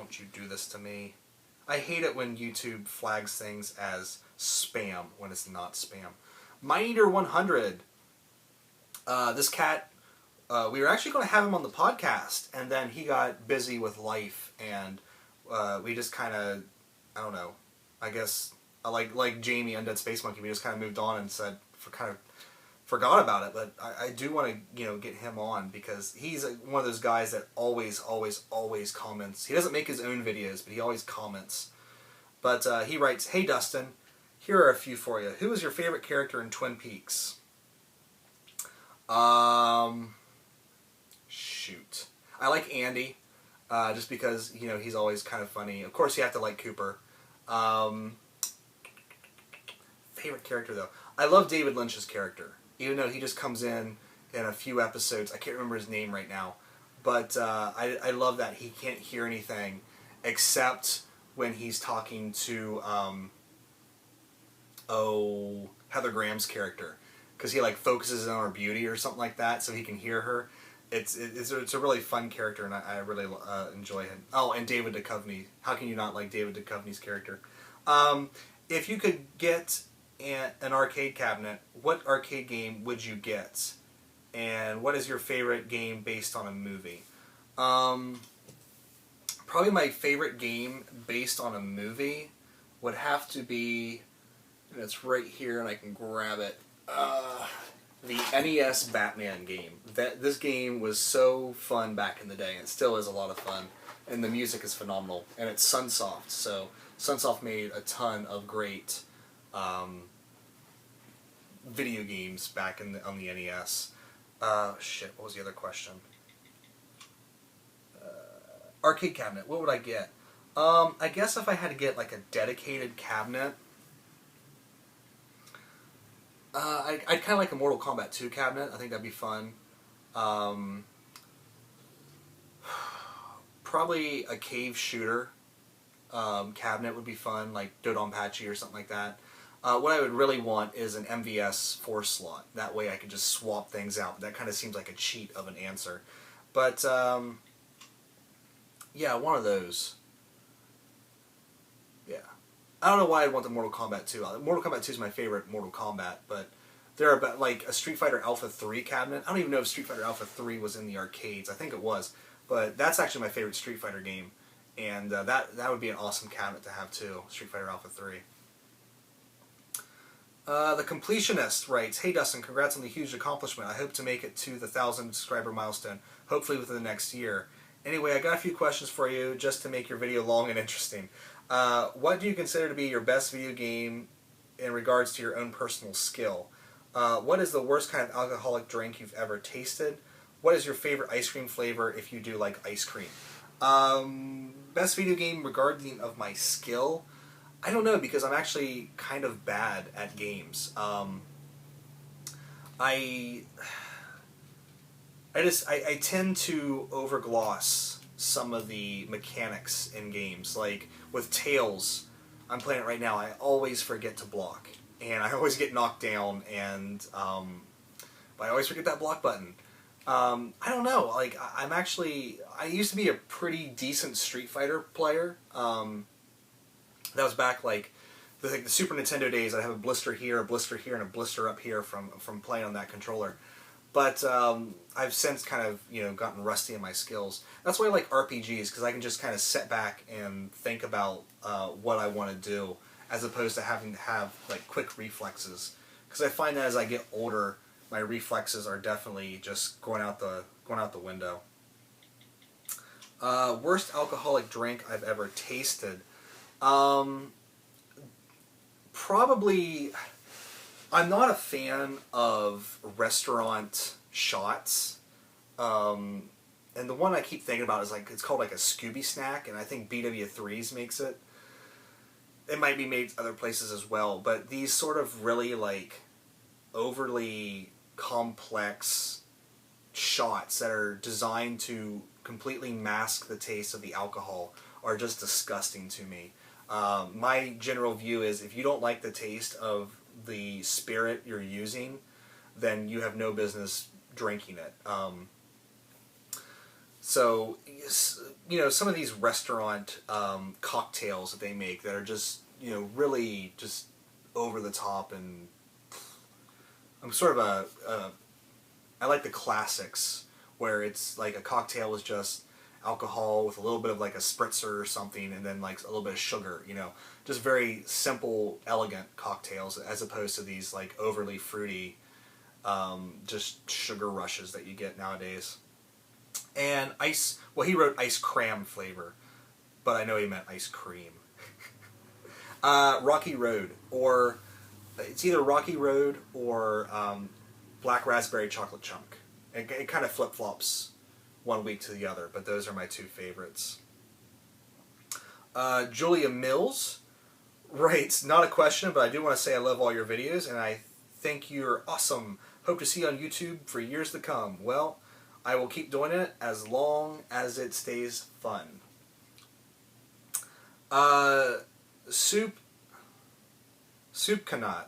don't you do this to me. I hate it when YouTube flags things as spam when it's not spam. MineAter 100. This cat, we were actually going to have him on the podcast, and then he got busy with life, and we just kind of, I don't know, I guess, like Jamie, Undead Space Monkey, we just kind of moved on and said, forgot about it, but I do want to, get him on, because he's one of those guys that always comments. He doesn't make his own videos, but he always comments. But he writes, "Hey Dustin, here are a few for you. Who is your favorite character in Twin Peaks?" Shoot. I like Andy, just because, he's always kind of funny. Of course, you have to like Cooper. Favorite character, though. I love David Lynch's character, even though he just comes in a few episodes. I can't remember his name right now. But I love that he can't hear anything except when he's talking to, Heather Graham's character. Because he focuses on her beauty or something like that, so he can hear her. It's a really fun character, and I really enjoy him. Oh, and David Duchovny. How can you not like David Duchovny's character? If you could get an arcade cabinet, what arcade game would you get? And what is your favorite game based on a movie? Probably my favorite game based on a movie would have to be, and it's right here and I can grab it, the NES Batman game. This game was so fun back in the day, and it still is a lot of fun, and the music is phenomenal, and it's Sunsoft, so Sunsoft made a ton of great video games back on the NES. What was the other question? Arcade cabinet, what would I get? I guess if I had to get a dedicated cabinet, I'd kind of like a Mortal Kombat 2 cabinet. I think that'd be fun. Probably a cave shooter cabinet would be fun, like Dodonpachi or something like that. What I would really want is an MVS 4 slot. That way I could just swap things out. That kind of seems like a cheat of an answer. But, yeah, one of those. Yeah. I don't know why I'd want the Mortal Kombat 2. Mortal Kombat 2 is my favorite Mortal Kombat, but there are about, a Street Fighter Alpha 3 cabinet. I don't even know if Street Fighter Alpha 3 was in the arcades. I think it was. But that's actually my favorite Street Fighter game. And that would be an awesome cabinet to have, too. Street Fighter Alpha 3. The Completionist writes, "Hey Dustin, congrats on the huge accomplishment. I hope to make it to the 1,000 subscriber milestone, hopefully within the next year. Anyway, I got a few questions for you just to make your video long and interesting. What do you consider to be your best video game in regards to your own personal skill? What is the worst kind of alcoholic drink you've ever tasted? What is your favorite ice cream flavor if you do like ice cream?" Best video game regarding of my skill? I don't know, because I'm actually kind of bad at games. I tend to overgloss some of the mechanics in games. Like with Tails, I'm playing it right now, I always forget to block. And I always get knocked down, and but I always forget that block button. I don't know, I used to be a pretty decent Street Fighter player. That was back the Super Nintendo days. I'd have a blister here, and a blister up here from playing on that controller. But I've since kind of gotten rusty in my skills. That's why I like RPGs, because I can just kind of sit back and think about what I want to do, as opposed to having to have quick reflexes. Because I find that as I get older, my reflexes are definitely just going out the window. Worst alcoholic drink I've ever tasted. Probably, I'm not a fan of restaurant shots, and the one I keep thinking about is it's called a Scooby Snack, and I think BW3's makes it. It might be made other places as well, but these sort of really overly complex shots that are designed to completely mask the taste of the alcohol are just disgusting to me. My general view is, if you don't like the taste of the spirit you're using, then you have no business drinking it. So, you know, some of these restaurant cocktails that they make that are just, you know, really just over the top, and I'm sort of I like the classics where it's like a cocktail is just alcohol with a little bit of like a spritzer or something, and then like a little bit of sugar, you know, just very simple, elegant cocktails, as opposed to these like overly fruity, just sugar rushes that you get nowadays. And ice, well, he wrote ice cram flavor, but I know he meant ice cream. Rocky Road, or it's either Rocky Road or Black Raspberry Chocolate Chunk. It kind of flip-flops one week to the other, but those are my two favorites. Julia Mills writes, not a question, but I do want to say I love all your videos, and I think you're awesome. Hope to see you on YouTube for years to come. Well, I will keep doing it as long as it stays fun. Soup Kanat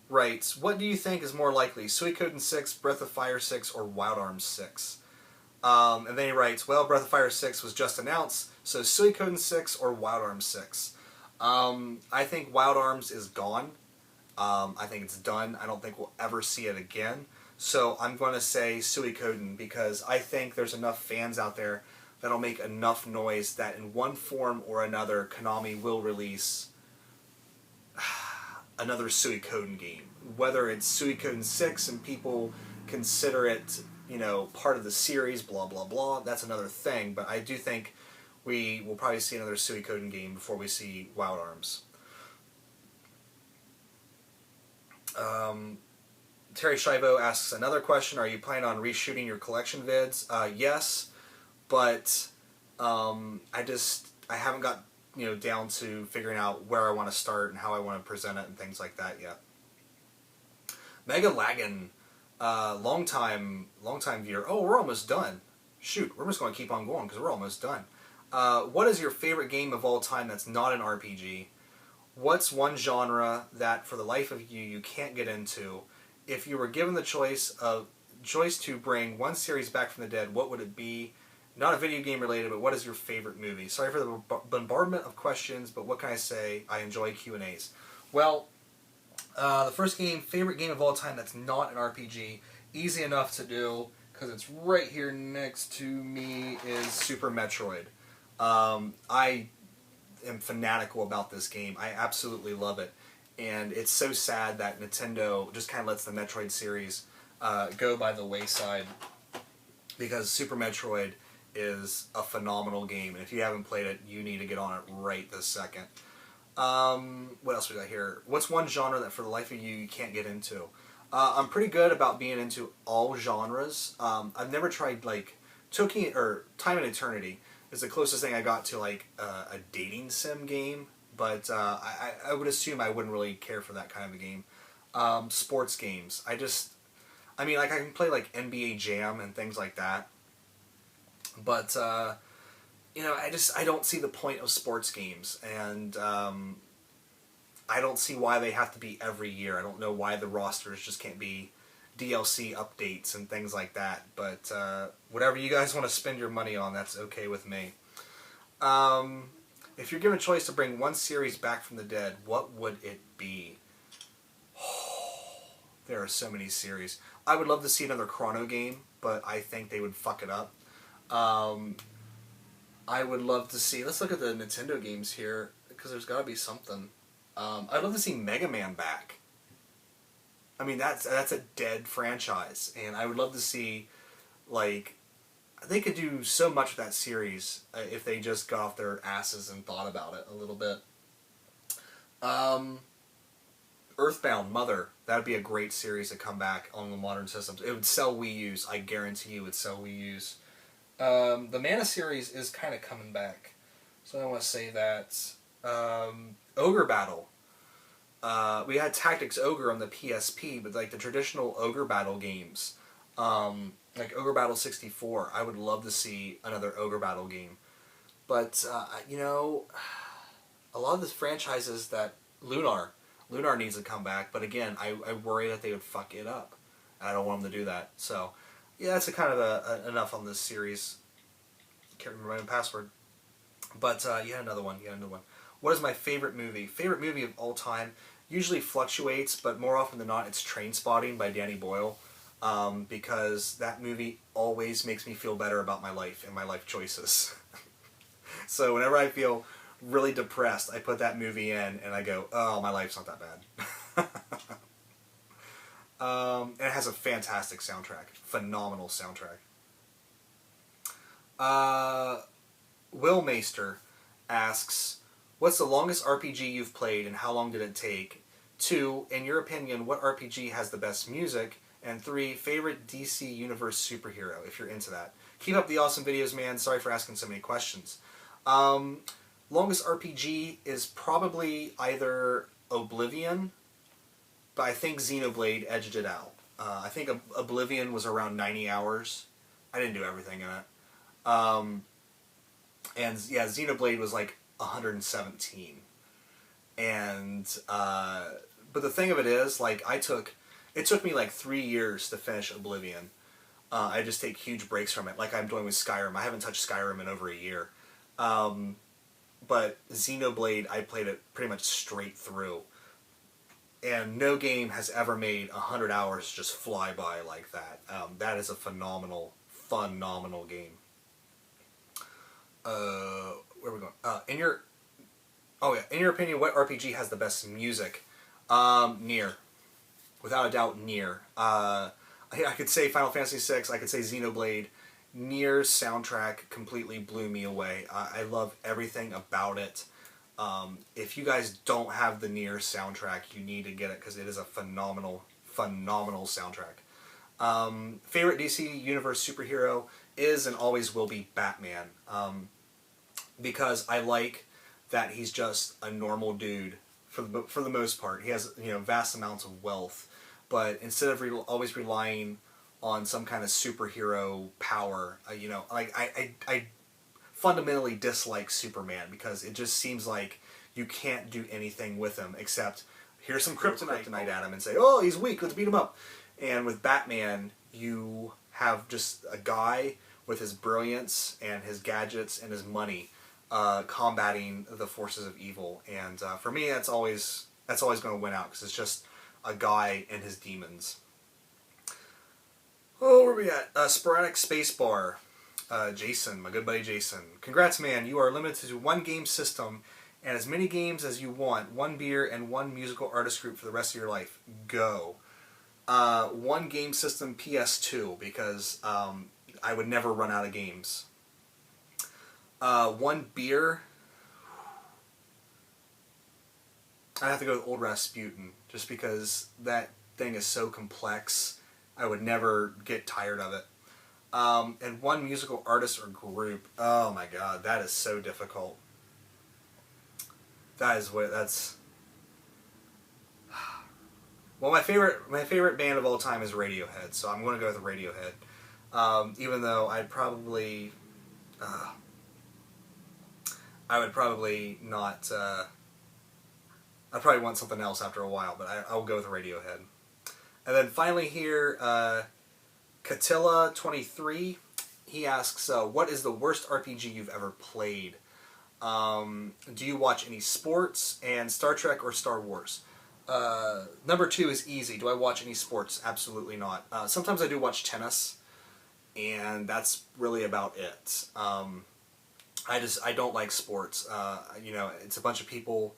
writes, what do you think is more likely, Suikoden 6, Breath of Fire 6, or Wild Arms 6? And then he writes, well, Breath of Fire 6 was just announced, so Suikoden 6 or Wild Arms 6. I think Wild Arms is gone. I think it's done. I don't think we'll ever see it again. So I'm going to say Suikoden, because I think there's enough fans out there that'll make enough noise that in one form or another, Konami will release another Suikoden game. Whether it's Suikoden 6 and people consider it, you know, part of the series, blah, blah, blah, that's another thing. But I do think we will probably see another Suikoden game before we see Wild Arms. Terry Shivo asks another question. Are you planning on reshooting your collection vids? Yes, but I haven't got, you know, down to figuring out where I want to start and how I want to present it and things like that yet. Mega Laggin, long time viewer. Oh, we're almost done. Shoot, we're just going to keep on going because we're almost done. What is your favorite game of all time that's not an RPG? What's one genre that, for the life of you, you can't get into? If you were given the choice to bring one series back from the dead, what would it be? Not a video game related, but what is your favorite movie? Sorry for the bombardment of questions, but what can I say? I enjoy Q&As. Well, the first favorite game of all time that's not an RPG, easy enough to do, because it's right here next to me, is Super Metroid. I am fanatical about this game. I absolutely love it. And it's so sad that Nintendo just kind of lets the Metroid series go by the wayside, because Super Metroid is a phenomenal game, and if you haven't played it, you need to get on it right this second. What else we got here? What's one genre that for the life of you can't get into? I'm pretty good about being into all genres. I've never tried, like, Time and Eternity is the closest thing I got to, like, a dating sim game, but I would assume I wouldn't really care for that kind of a game. Sports games. I mean, like, I can play, like, NBA Jam and things like that, but, you know, I don't see the point of sports games, and I don't see why they have to be every year. I don't know why the rosters just can't be DLC updates and things like that, but whatever you guys want to spend your money on, that's okay with me. If you're given a choice to bring one series back from the dead, what would it be? There are so many series. I would love to see another Chrono game, but I think they would fuck it up. I would love to see... Let's look at the Nintendo games here, because there's got to be something. I'd love to see Mega Man back. I mean, that's a dead franchise, and I would love to see, like... They could do so much with that series if they just got off their asses and thought about it a little bit. Earthbound Mother. That would be a great series to come back on the modern systems. It would sell Wii U's. I guarantee you it would sell Wii U's. The Mana series is kind of coming back, so I want to say that. Ogre Battle. We had Tactics Ogre on the PSP, but like the traditional Ogre Battle games, like Ogre Battle 64, I would love to see another Ogre Battle game. But, you know, a lot of the franchises that Lunar needs to come back, but again, I worry that they would fuck it up. I don't want them to do that. So, yeah, that's enough on this series. Can't remember my own password. But you had another one. You had another one. What is my favorite movie? Favorite movie of all time usually fluctuates, but more often than not, it's Trainspotting by Danny Boyle. Because that movie always makes me feel better about my life and my life choices. So whenever I feel really depressed, I put that movie in and I go, oh, my life's not that bad. And it has a fantastic soundtrack. Phenomenal soundtrack. Will Maester asks, what's the longest RPG you've played and how long did it take? 2, in your opinion, what RPG has the best music? And 3, favorite DC Universe superhero, if you're into that. Keep up the awesome videos, man. Sorry for asking so many questions. Longest RPG is probably either Oblivion, but I think Xenoblade edged it out. I think Oblivion was around 90 hours. I didn't do everything in it. And yeah, Xenoblade was like 117. And, but the thing of it is, like, it took me like 3 years to finish Oblivion. I just take huge breaks from it, like I'm doing with Skyrim. I haven't touched Skyrim in over a year. But Xenoblade, I played it pretty much straight through. And no game has ever made 100 hours just fly by like that. That is a phenomenal game. Where are we going? In your opinion, what RPG has the best music? Nier. Without a doubt, Nier. I could say Final Fantasy VI, I could say Xenoblade. Nier's soundtrack completely blew me away. I love everything about it. If you guys don't have the Nier soundtrack, you need to get it because it is a phenomenal soundtrack. Favorite DC Universe superhero is and always will be Batman. Because I like that he's just a normal dude for the most part. He has, you know, vast amounts of wealth, but instead of always relying on some kind of superhero power, you know, like I fundamentally dislike Superman because it just seems like you can't do anything with him except here's some kryptonite at him and say, oh, he's weak, let's beat him up. And with Batman, you have just a guy with his brilliance and his gadgets and his money combating the forces of evil. And for me, that's always going to win out because it's just a guy and his demons. Oh, where are we at? Sporadic Spacebar. Jason, my good buddy Jason. Congrats, man. You are limited to one game system and as many games as you want. One beer and one musical artist group for the rest of your life. Go. One game system, PS2, because I would never run out of games. One beer. I'd have to go with Old Rasputin, just because that thing is so complex. I would never get tired of it. And one musical artist or group. Oh my god, that is so difficult. That's... Well, my favorite band of all time is Radiohead, so I'm going to go with Radiohead. Even though I would probably not... I'd probably want something else after a while, but I'll go with Radiohead. And then finally here, Catilla23, he asks, what is the worst RPG you've ever played? Do you watch any sports? And Star Trek or Star Wars? Number 2 is easy. Do I watch any sports? Absolutely not. Sometimes I do watch tennis, and that's really about it. I don't like sports. You know, it's a bunch of people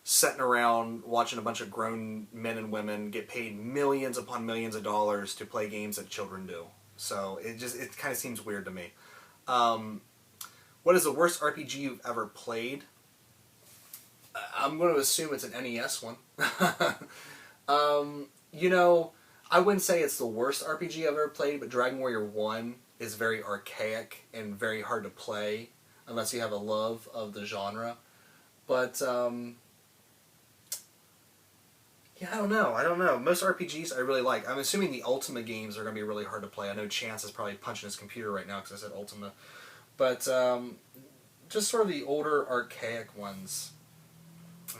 sitting around watching a bunch of grown men and women get paid millions upon millions of dollars to play games that children do. So it kind of seems weird to me. What is the worst RPG you've ever played? I'm going to assume it's an NES one. You know, I wouldn't say it's the worst RPG I've ever played, but Dragon Warrior 1 is very archaic and very hard to play unless you have a love of the genre. But yeah, I don't know. Most RPGs I really like. I'm assuming the Ultima games are going to be really hard to play. I know Chance is probably punching his computer right now because I said Ultima. But just sort of the older, archaic ones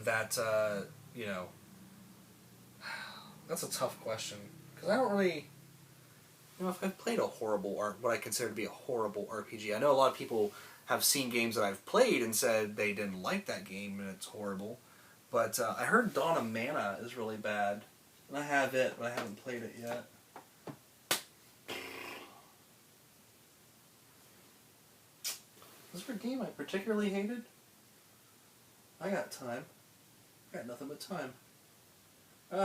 that, you know... That's a tough question. Because I don't really... you know, if I've played a horrible, or what I consider to be a horrible RPG. I know a lot of people have seen games that I've played and said they didn't like that game and it's horrible. But I heard Dawn of Mana is really bad. And I have it, but I haven't played it yet. Was there a game I particularly hated? I got time. I got nothing but time.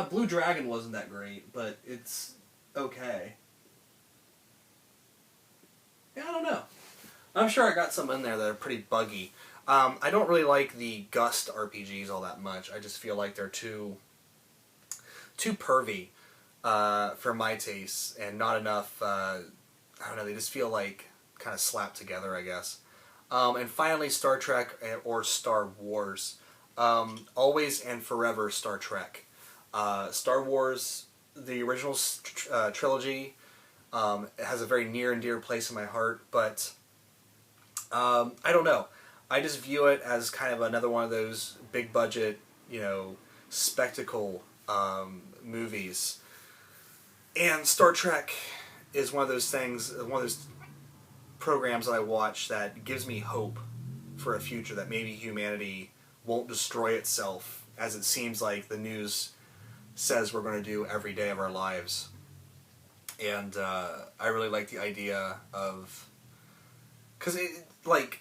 Blue Dragon wasn't that great, but it's okay. Yeah, I don't know. I'm sure I got some in there that are pretty buggy. I don't really like the Gust RPGs all that much. I just feel like they're too pervy for my tastes, and not enough, I don't know, they just feel like kind of slapped together, I guess. And finally, Star Trek or Star Wars. Always and forever Star Trek. Star Wars, the original trilogy, it has a very near and dear place in my heart, but I don't know. I just view it as kind of another one of those big budget, you know, spectacle movies. And Star Trek is one of those things, one of those programs that I watch that gives me hope for a future, that maybe humanity won't destroy itself, as it seems like the news says we're going to do every day of our lives. And I really like the idea of, because look,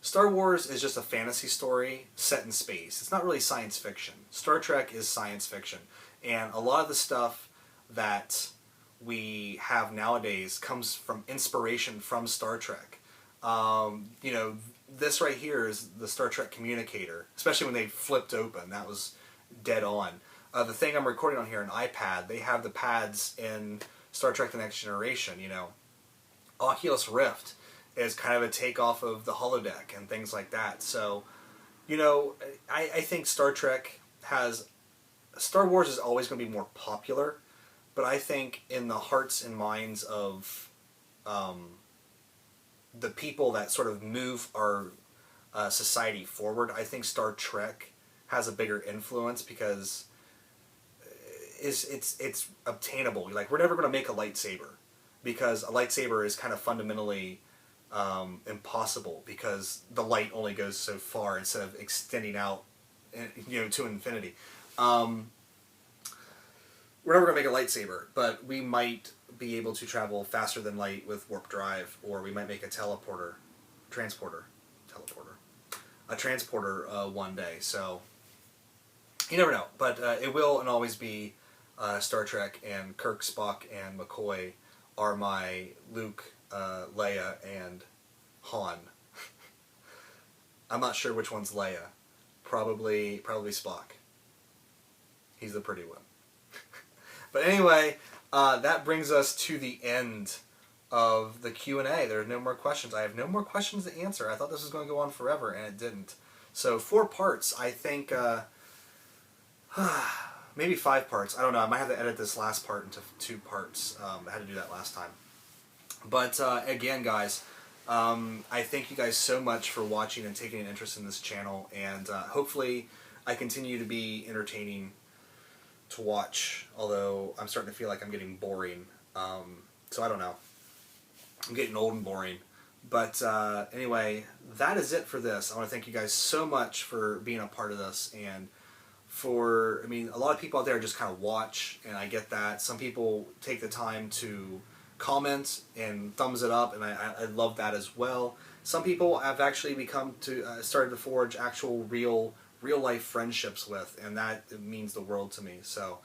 Star Wars is just a fantasy story set in space. It's not really science fiction. Star Trek is science fiction. And a lot of the stuff that we have nowadays comes from inspiration from Star Trek. You know, this right here is the Star Trek communicator, especially when they flipped open. That was dead on. The thing I'm recording on here, an iPad, they have the pads in Star Trek The Next Generation, you know. Oculus Rift is kind of a takeoff of the holodeck and things like that. So, you know, I think Star Wars is always going to be more popular, but I think in the hearts and minds of the people that sort of move our society forward, I think Star Trek has a bigger influence because it's obtainable. Like, we're never going to make a lightsaber because a lightsaber is kind of fundamentally impossible because the light only goes so far instead of extending out, you know, to infinity. We're never going to make a lightsaber, but we might be able to travel faster than light with warp drive, or we might make a transporter one day. So you never know, but it will and always be Star Trek, and Kirk, Spock, and McCoy are my Luke, Leia, and Han. I'm not sure which one's Leia. Probably Spock. He's the pretty one. But anyway, that brings us to the end of the Q&A. There are no more questions. I have no more questions to answer. I thought this was going to go on forever, and it didn't. So 4 parts. I think maybe 5 parts. I don't know. I might have to edit this last part into 2 parts. I had to do that last time. But again, guys, I thank you guys so much for watching and taking an interest in this channel. And hopefully I continue to be entertaining to watch, although I'm starting to feel like I'm getting boring. So I don't know. I'm getting old and boring. But anyway, that is it for this. I want to thank you guys so much for being a part of this, and for, I mean, a lot of people out there just kind of watch, and I get that. Some people take the time to comment and thumbs it up, and I love that as well. Some people have actually started to forge actual real life friendships with, and that means the world to me. So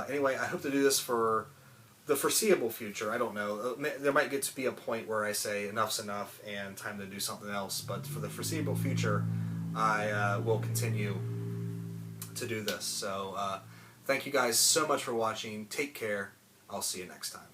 anyway, I hope to do this for the foreseeable future. I don't know. There might get to be a point where I say enough's enough and time to do something else, but for the foreseeable future, I will continue to do this. So thank you guys so much for watching. Take care. I'll see you next time.